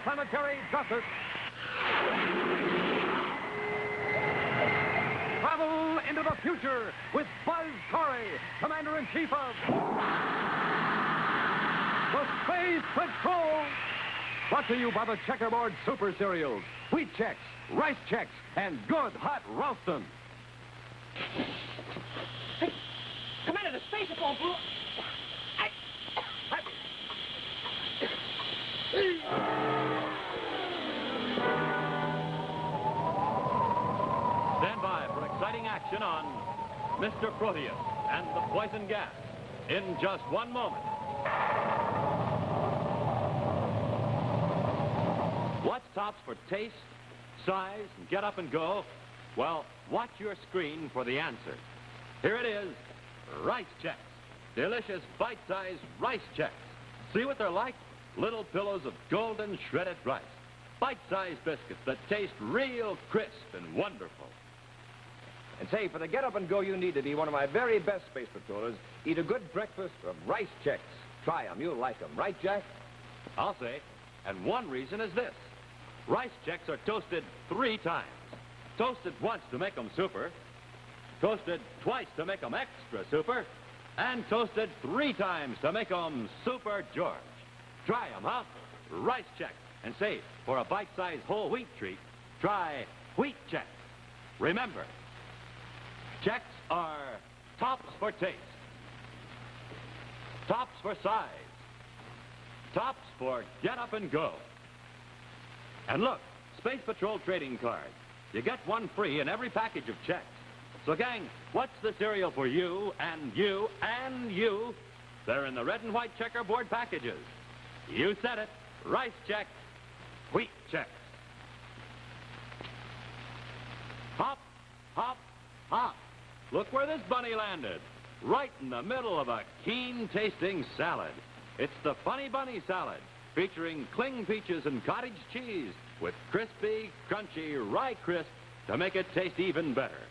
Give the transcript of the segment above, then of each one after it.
interplanetary justice. Travel into the future with Buzz Corry, Commander-in-Chief of the Space Patrol. Brought to you by the Checkerboard Super Cereals, Wheat Chex, Rice Chex, and Good Hot Ralston. Hey, Commander, the space phone blew. Stand by for exciting action on Mr. Proteus and the poison gas in just one moment. What's tops for taste, size, and get up and go? Well, watch your screen for the answer. Here it is, Rice Chex. Delicious bite-sized Rice Chex. See what they're like? Little pillows of golden shredded rice. Bite-sized biscuits that taste real crisp and wonderful. And say, for the get-up-and-go you need to be one of my very best space patrollers, eat a good breakfast of Rice Chex. Try them. You'll like them. Right, Jack? I'll say. And one reason is this. Rice Chex are toasted 3 times. Toasted once to make them super. Toasted twice to make them extra super. And toasted 3 times to make them Super George. Try them, huh? Rice Chex. And say, for a bite-sized whole wheat treat, try Wheat Chex. Remember, Chex are tops for taste, tops for size, tops for get up and go. And look, Space Patrol trading cards. You get one free in every package of Chex. So, gang, what's the cereal for you and you and you? They're in the red and white checkerboard packages. You said it. Rice Chex, Wheat Chex. Hop, hop, hop. Look where this bunny landed. Right in the middle of a keen-tasting salad. It's the Funny Bunny Salad, featuring cling peaches and cottage cheese with crispy, crunchy rye crisp to make it taste even better.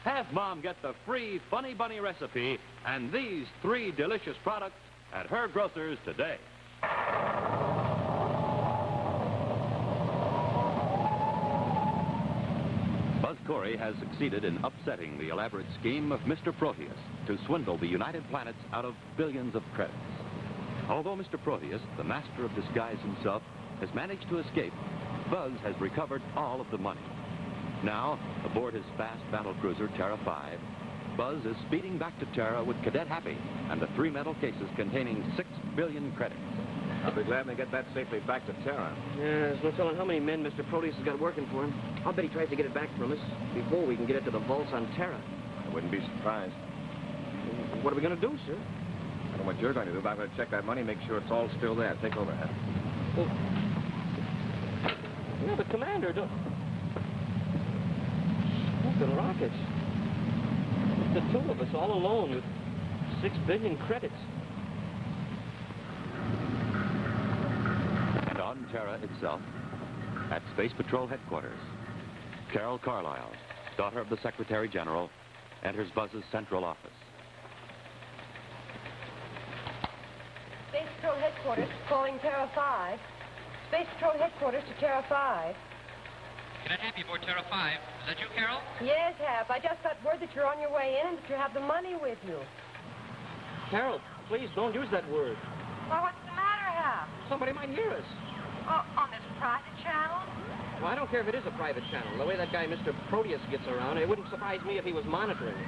Have Mom get the free Funny Bunny recipe and these 3 delicious products at her grocer's today. Buzz Corry has succeeded in upsetting the elaborate scheme of Mr. Proteus to swindle the United Planets out of billions of credits. Although Mr. Proteus, the master of disguise himself, has managed to escape, Buzz has recovered all of the money. Now, aboard his fast battlecruiser Terra 5, Buzz is speeding back to Terra with Cadet Happy and the 3 metal cases containing 6 billion credits. I'll be glad to get that safely back to Terra. Yeah, there's no telling how many men Mr. Proteus has got working for him. I'll bet he tries to get it back from us before we can get it to the vaults on Terra. I wouldn't be surprised. What are we going to do, sir? I don't know what you're going to do, but I'm going to check that money, make sure it's all still there. Take over, Hap. Well, yeah, but Commander, don't... Look, the rockets. The 2 of us all alone with 6 billion credits. And on Terra itself, at Space Patrol headquarters, Carol Carlisle, daughter of the Secretary General, enters Buzz's central office. Space Patrol headquarters calling Terra 5. Space Patrol headquarters to Terra 5. Cadet Happy aboard Terra 5. Is that you, Carol? Yes, Hap. I just got word that you're on your way in and that you have the money with you. Carol, please don't use that word. Well, what's the matter, Hap? Somebody might hear us. Oh, on this private channel? Well, I don't care if it is a private channel. The way that guy, Mr. Proteus, gets around, it wouldn't surprise me if he was monitoring it.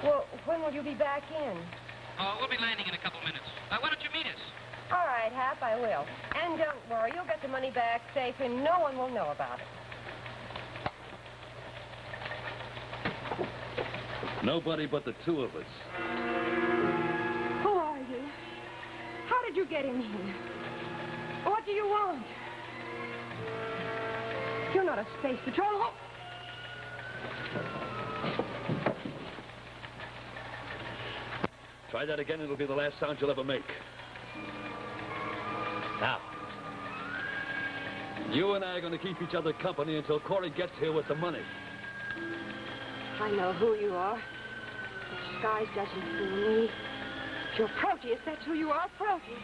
Well, when will you be back in? Oh, we'll be landing in a couple minutes. Why don't you meet us? All right, Hap, I will. And don't worry, you'll get the money back safe and no one will know about it. Nobody but the 2 of us. Who are you? How did you get in here? What do you want? You're not a space patrol. Try that again, it'll be the last sound you'll ever make. Now, you and I are going to keep each other company until Corry gets here with the money. I know who you are. Disguise doesn't fool me. You're Proteus, that's who you are, Proteus.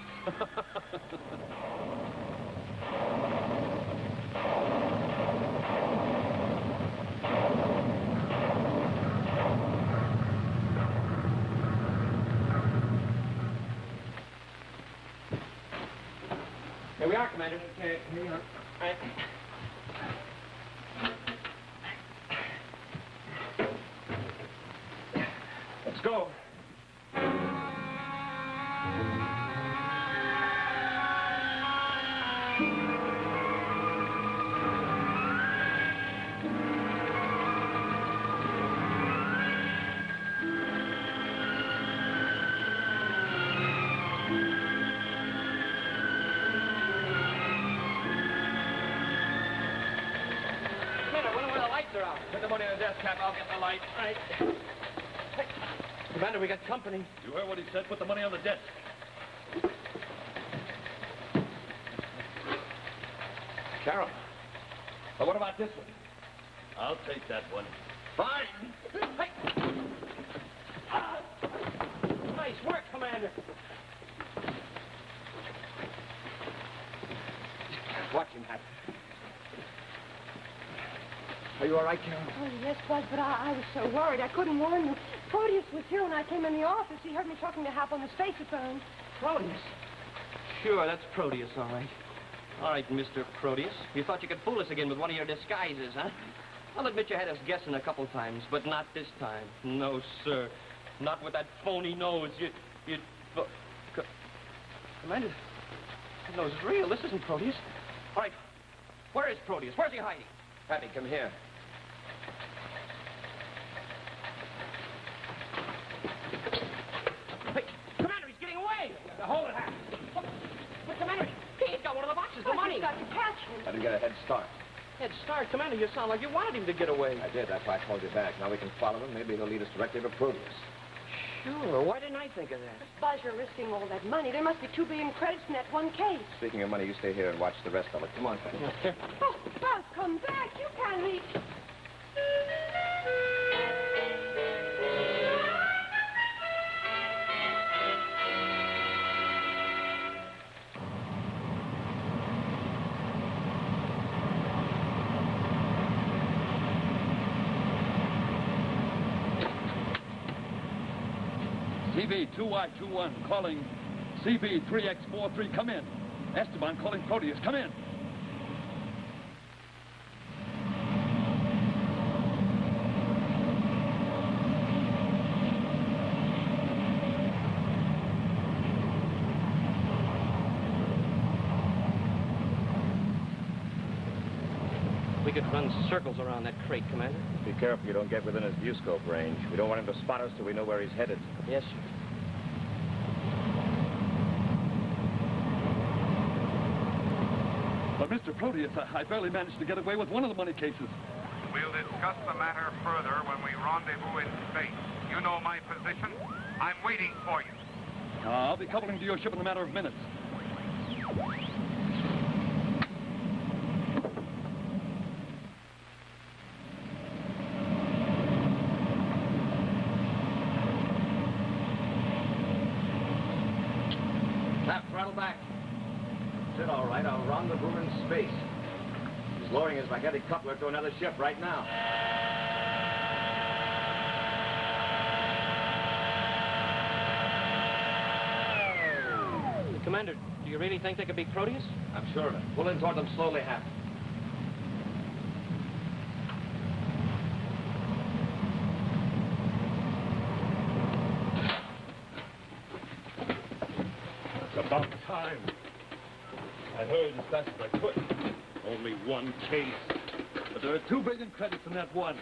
we are, Commander. Okay, here we are. All right. Let's go. Put the money on the desk, Cap. I'll get the light. Right. Hey, Commander, we got company. You heard what he said? Put the money on the desk. Carol. Well, what about this one? I'll take that one. Fine. Hey. Nice work, Commander. Watch him, Happy. Are you all right, Carol? Oh, yes, Buzz, but I was so worried. I couldn't warn you. Proteus was here when I came in the office. He heard me talking to Hap on the spaceophone. Proteus? Sure, that's Proteus, all right. All right, Mr. Proteus. You thought you could fool us again with one of your disguises, huh? I'll admit you had us guessing a couple times, but not this time. No, sir. Not with that phony nose. Commander, that nose is real. This isn't Proteus. All right, where is Proteus? Where's he hiding? Happy, come here. Hey, Commander, he's getting away! Now, hold it, Happy. But Commander, he's got one of the boxes, the money. You've got to catch him. Let him get a head start. Head start, Commander, you sound like you wanted him to get away. I did. That's why I called you back. Now we can follow him. Maybe he'll lead us directly to Proteus. Sure, why didn't I think of that? Buzz, you're risking all that money. There must be 2 billion credits in that one case. Speaking of money, you stay here and watch the rest of it. Come on, Happy. Oh, Buzz, come back. You can't reach. CB2Y21 calling CB3X43, come in. Esteban calling Proteus, come in. We could run circles around that crate, Commander. Be careful you don't get within his viewscope range. We don't want him to spot us till we know where he's headed. Yes, sir. But Mr. Proteus, I barely managed to get away with one of the money cases. We'll discuss the matter further when we rendezvous in space. You know my position. I'm waiting for you. I'll be coupling to your ship in a matter of minutes. Throttle back. That's it, all right. I'll rendezvous in space. He's lowering his magnetic coupler to another ship right now. Commander, do you really think they could be Proteus? I'm sure of it. Pull in toward them slowly, Hap. It's about time. I hurried as fast as I could. Only one case. But there are 2 billion credits in that one.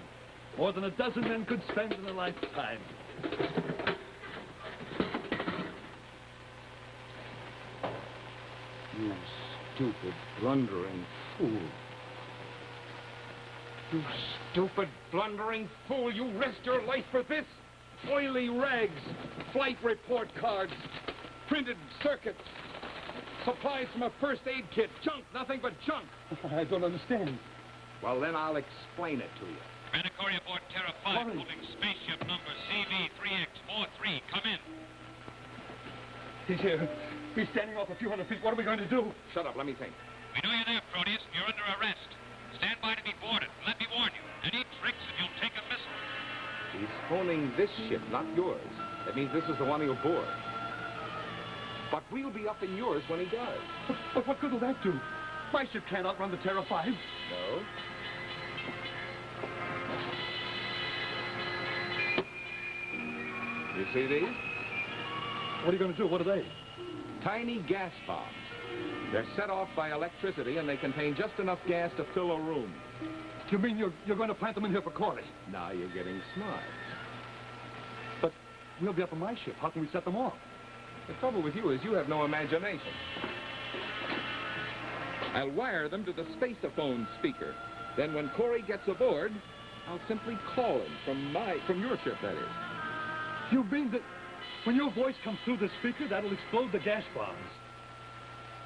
More than a dozen men could spend in a lifetime. You stupid, blundering fool. You stupid, blundering fool. You risked your life for this? Oily rags, flight report cards, printed circuits, supplies from a first aid kit. Junk, nothing but junk. I don't understand. Well, then I'll explain it to you. Commander Corry aboard Terra 5, holding spaceship number CV3X43. Come in. He's here. He's standing off a few hundred feet. What are we going to do? Shut up, let me think. We know you're there, Proteus. You're under arrest. Stand by to be boarded. Let me warn you. Any tricks and you'll take a missile. He's phoning this ship, not yours. That means this is the one he'll board. But we'll be up in yours when he does. But what good will that do? My ship can't outrun the Terra 5. No? You see these? What are you going to do? What are they? Tiny gas bombs. They're set off by electricity, and they contain just enough gas to fill a room. You mean you're going to plant them in here for Corry? Now you're getting smart. But we'll be up on my ship. How can we set them off? The trouble with you is you have no imagination. I'll wire them to the spaceophone speaker. Then when Corry gets aboard, I'll simply call him from your ship, that is. You mean that when your voice comes through the speaker, that'll explode the gas bombs?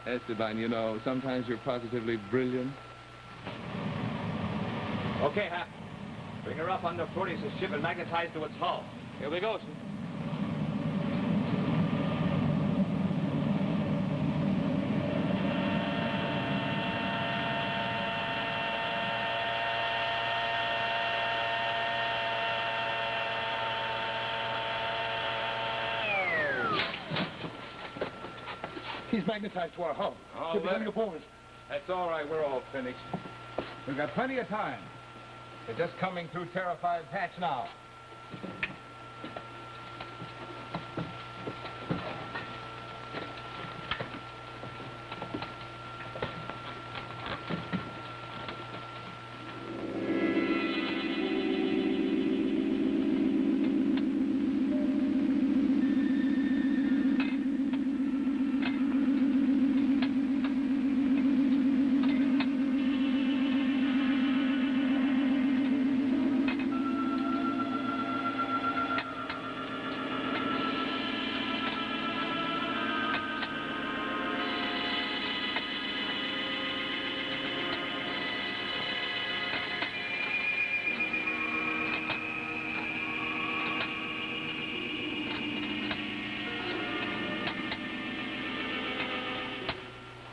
Esteban, you know, sometimes you're positively brilliant. Okay, Hap. Bring her up under Proteus' ship and magnetize to its hull. Here we go, sir. He's magnetized to our hull. Oh, He'll be coming aboard. That's all right. We're all finished. We've got plenty of time. They're just coming through Terra 5's hatch now.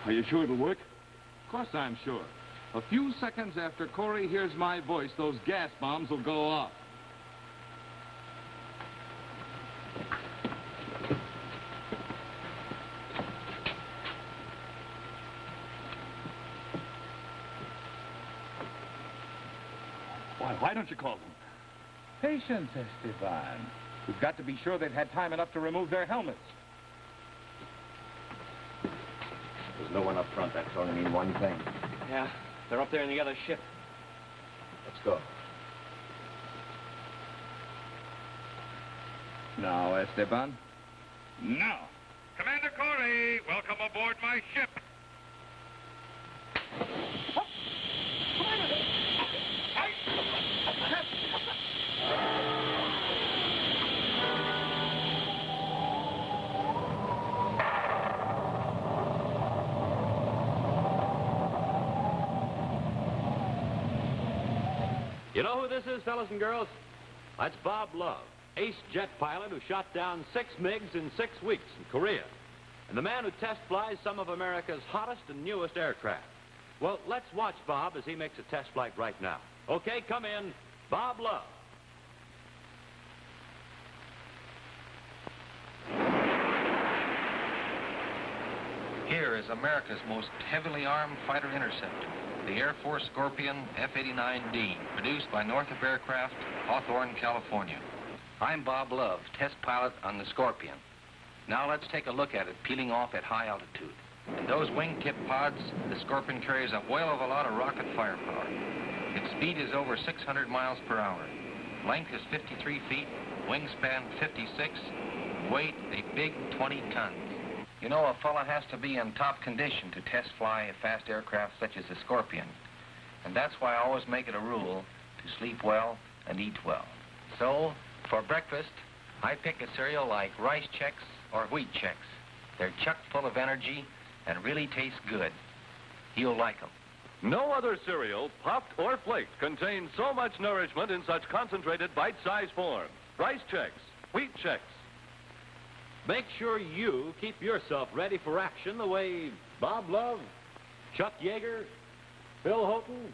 Are you sure it'll work? Of course I'm sure. A few seconds after Corry hears my voice, those gas bombs will go off. Why don't you call them? Patience, Esteban. We've got to be sure they've had time enough to remove their helmets. There's no one up front. That's only mean one thing. Yeah, they're up there in the other ship. Let's go. Now, Esteban. Now, Commander Corry, welcome aboard my ship. You know who this is, fellas and girls? That's Bob Love, ace jet pilot who shot down 6 MiGs in 6 weeks in Korea, and the man who test flies some of America's hottest and newest aircraft. Well, let's watch Bob as he makes a test flight right now. Okay, come in, Bob Love. Here is America's most heavily armed fighter interceptor, the Air Force Scorpion F-89D, produced by Northrop Aircraft, Hawthorne, California. I'm Bob Love, test pilot on the Scorpion. Now let's take a look at it peeling off at high altitude. In those wingtip pods, the Scorpion carries a whale of a lot of rocket firepower. Its speed is over 600 miles per hour. Length is 53 feet, wingspan 56, weight a big 20 tons. You know, a fella has to be in top condition to test fly a fast aircraft such as the Scorpion. And that's why I always make it a rule to sleep well and eat well. So, for breakfast, I pick a cereal like Rice Chex or Wheat Chex. They're chock full of energy and really taste good. You'll like them. No other cereal, puffed or flaked, contains so much nourishment in such concentrated bite-sized form. Rice Chex, Wheat Chex. Make sure you keep yourself ready for action the way Bob Love, Chuck Yeager, Phil Houghton,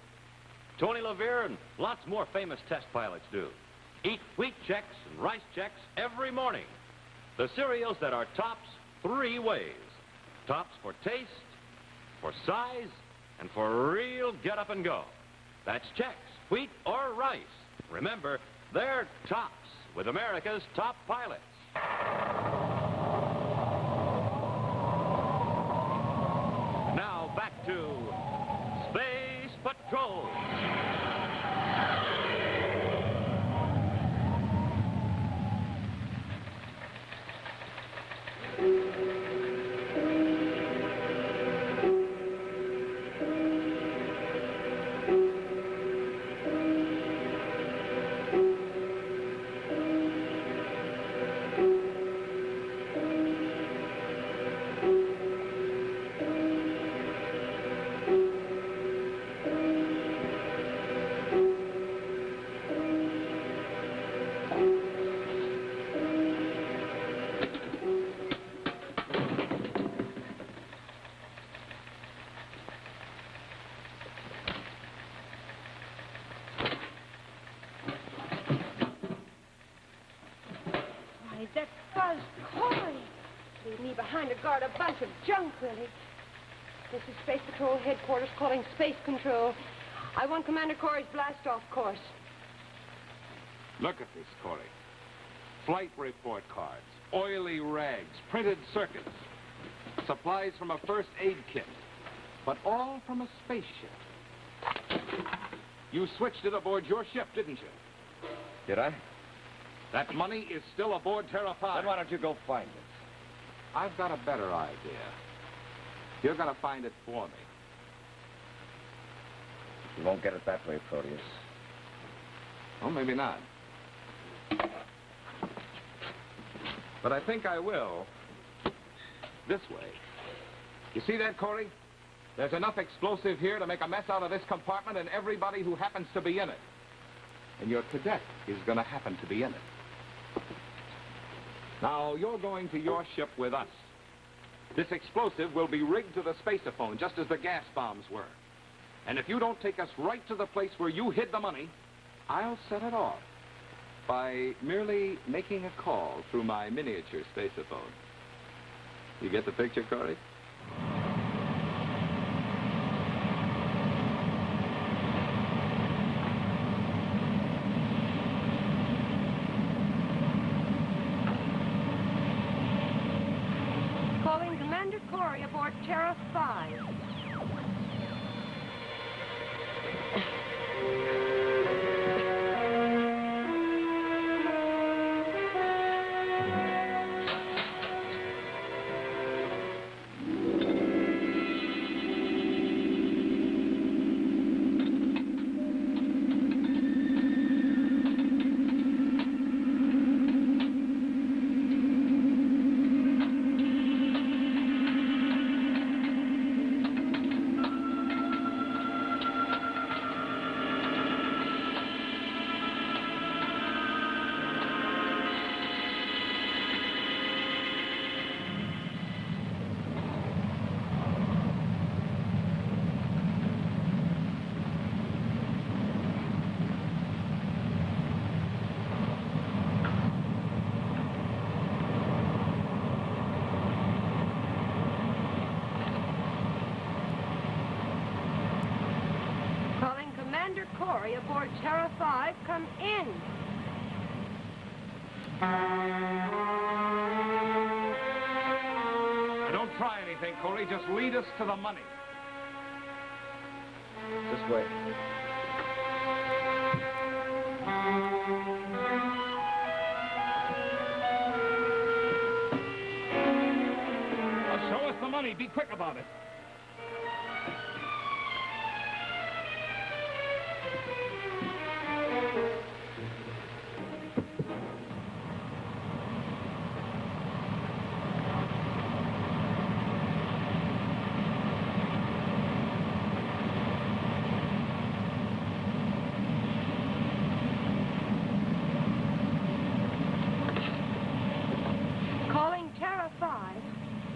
Tony LaVere, and lots more famous test pilots do. Eat Wheat Chex and Rice Chex every morning. The cereals that are tops three ways. Tops for taste, for size, and for real get up and go. That's Chex, wheat or rice. Remember, they're tops with America's top pilots. Now back to Space Patrol. That Buzz Corry. Leave me behind to guard a bunch of junk, really. This is Space Patrol headquarters calling Space Control. I want Commander Corry's blast-off course. Look at this, Corry. Flight report cards, oily rags, printed circuits, supplies from a first aid kit, but all from a spaceship. You switched it aboard your ship, didn't you? Did I? That money is still aboard Terra 5. Then why don't you go find it? I've got a better idea. You're going to find it for me. You won't get it that way, Proteus. Well, maybe not. But I think I will. This way. You see that, Corry? There's enough explosive here to make a mess out of this compartment and everybody who happens to be in it. And your cadet is going to happen to be in it. Now, you're going to your ship with us. This explosive will be rigged to the spaceophone, just as the gas bombs were. And if you don't take us right to the place where you hid the money, I'll set it off by merely making a call through my miniature spaceophone. You get the picture, Corry? Commander Corry aboard Terra 5. Commander Corry aboard Terra 5, come in. Now, don't try anything, Corry. Just lead us to the money. This way. Now, show us the money. Be quick about it.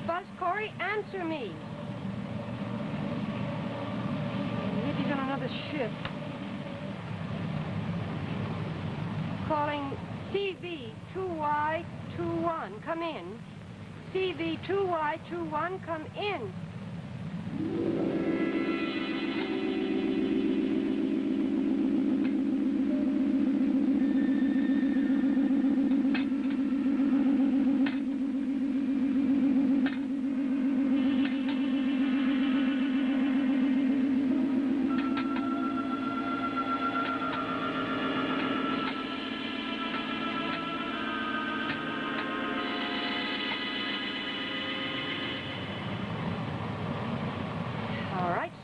Buzz Corry, answer me. Maybe he's on another ship. Calling CV2Y21. Come in. CV2Y21, come in.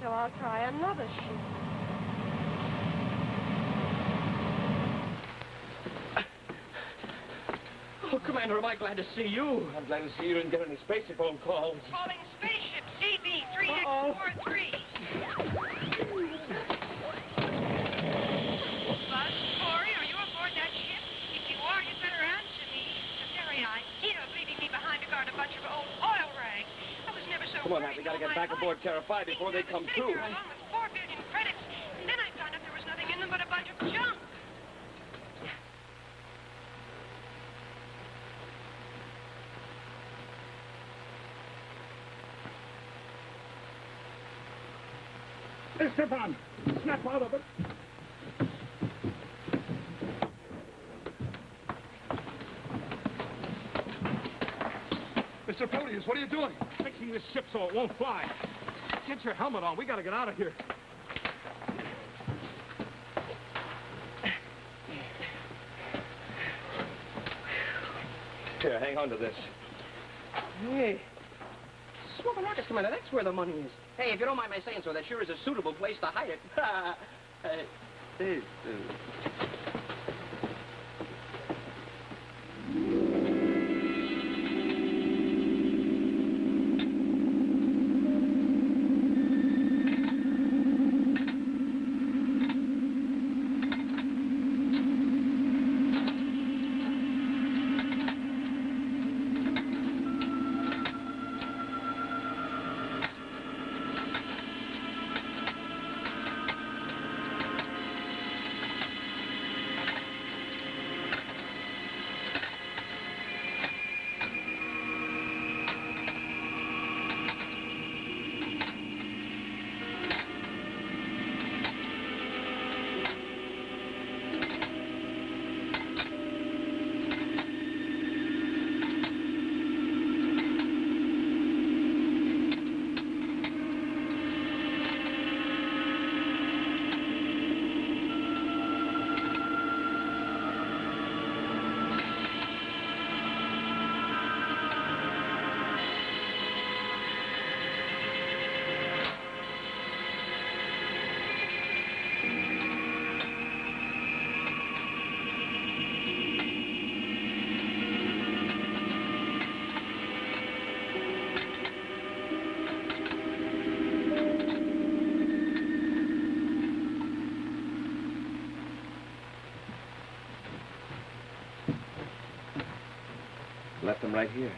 So I'll try another ship. Oh, Commander, am I glad to see you. I'm glad to see you didn't get any spaceship phone calls. Calling spaceship CV3X43. Buzz Corry, are you aboard that ship? If you are, you'd better answer me. The very idea of leaving me behind to guard a bunch of old oil rags. I was never so Come on, worried we gotta all get my back aboard life. Terra 5 before they come through. Along with 4 billion credits, and then I found out there was nothing in them but a bunch of junk. Esteban, snap out of it. Mr. Proteus, what are you doing? Fixing this ship so it won't fly. Get your helmet on. We gotta get out of here. Here, hang on to this. Hey. Smoking rockets, Commander. That's where the money is. Hey, if you don't mind my saying so, that sure is a suitable place to hide it. Left them right here.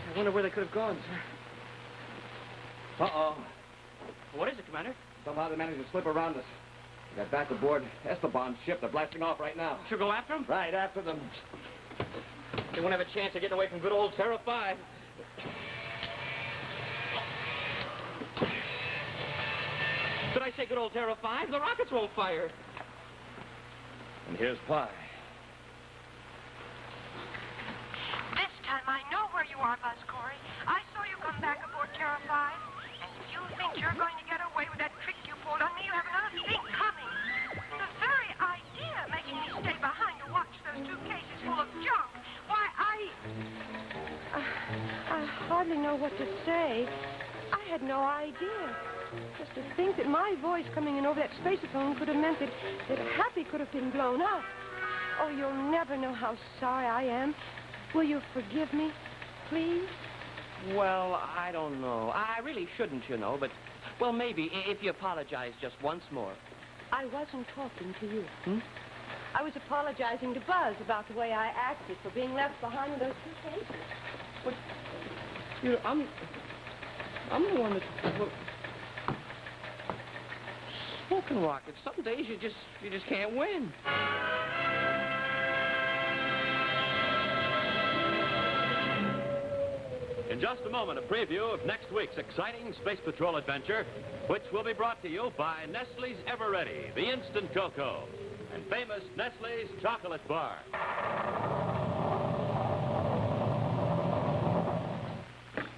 I wonder where they could have gone, sir. Uh-oh. What is it, Commander? Somehow they managed to slip around us. We got back aboard Esteban's ship. They're blasting off right now. Should go after them? Right after them. They won't have a chance of getting away from good old Terra 5. Did I say good old Terra 5? The rockets won't fire. And here's Pi. This time I know where you are, Buzz Corry. I saw you come back aboard Terra 5. And if you think you're going to get away with that trick you pulled on me, you have another thing coming. The very idea of making me stay behind to watch those 2 cases full of junk. Why, I hardly know what to say. I had no idea. Just to think that my voice coming in over that spacephone could have meant that Happy could have been blown up. Oh, you'll never know how sorry I am. Will you forgive me, please? Well, I don't know. I really shouldn't, you know, but, well, maybe if you apologize just once more. I wasn't talking to you. Hmm? I was apologizing to Buzz about the way I acted for being left behind with those 2 cases. But, you know, I'm the one that... Look, smoking rockets. Some days you just can't win. In just a moment, a preview of next week's exciting Space Patrol adventure, which will be brought to you by Nestle's Ever-Ready, the instant cocoa, and famous Nestle's chocolate bar.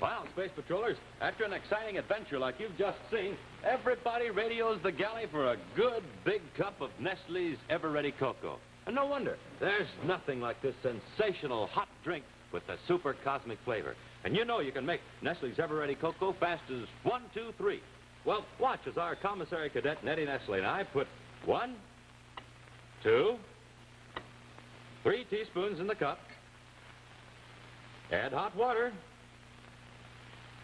Well, Space Patrollers, after an exciting adventure like you've just seen, everybody radios the galley for a good big cup of Nestle's Ever-Ready cocoa. And no wonder. There's nothing like this sensational hot drink with the super cosmic flavor. And you know you can make Nestle's Ever-Ready cocoa fast as 1, 2, 3. Well, watch as our commissary cadet, Nettie Nestle, and I put 1, 2, 3 teaspoons in the cup. Add hot water.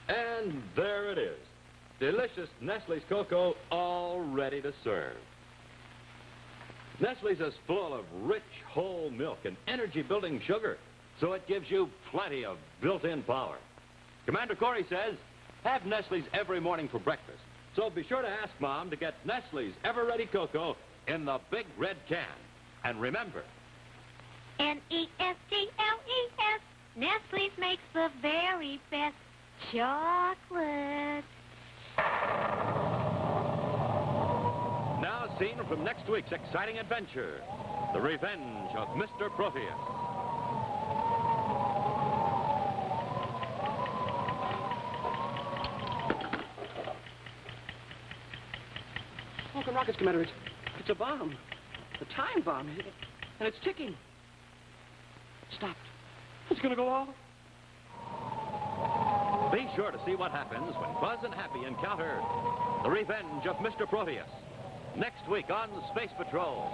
And there it is. Delicious Nestle's cocoa all ready to serve. Nestle's is full of rich whole milk and energy-building sugar, so it gives you plenty of built-in power. Commander Corry says, have Nestle's every morning for breakfast. So be sure to ask Mom to get Nestle's Ever-Ready cocoa in the big red can. And remember... Nestles. Nestle's makes the very best chocolate. Now, scene from next week's exciting adventure, The Revenge of Mr. Proteus. Smoking rockets, Commander. It's a bomb. A time bomb. And it's ticking. Stop. It's going to go off. Be sure to see what happens when Buzz and Happy encounter The Revenge of Mr. Proteus. Next week on Space Patrol.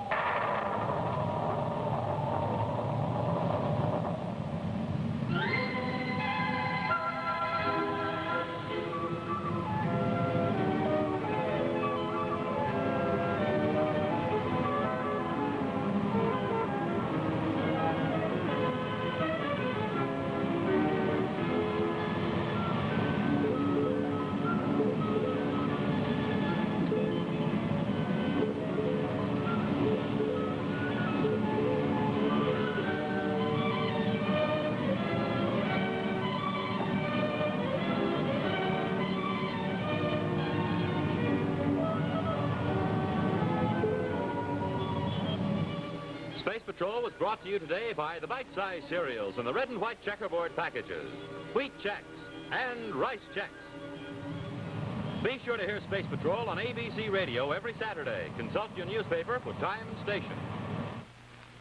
Space Patrol was brought to you today by the bite-sized cereals and the red and white checkerboard packages, Wheat Chex, and Rice Chex. Be sure to hear Space Patrol on ABC Radio every Saturday. Consult your newspaper for time and station.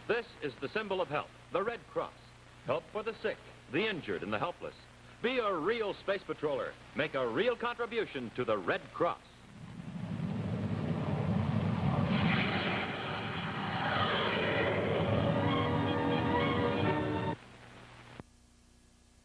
This is the symbol of help, the Red Cross. Help for the sick, the injured, and the helpless. Be a real Space Patroller. Make a real contribution to the Red Cross.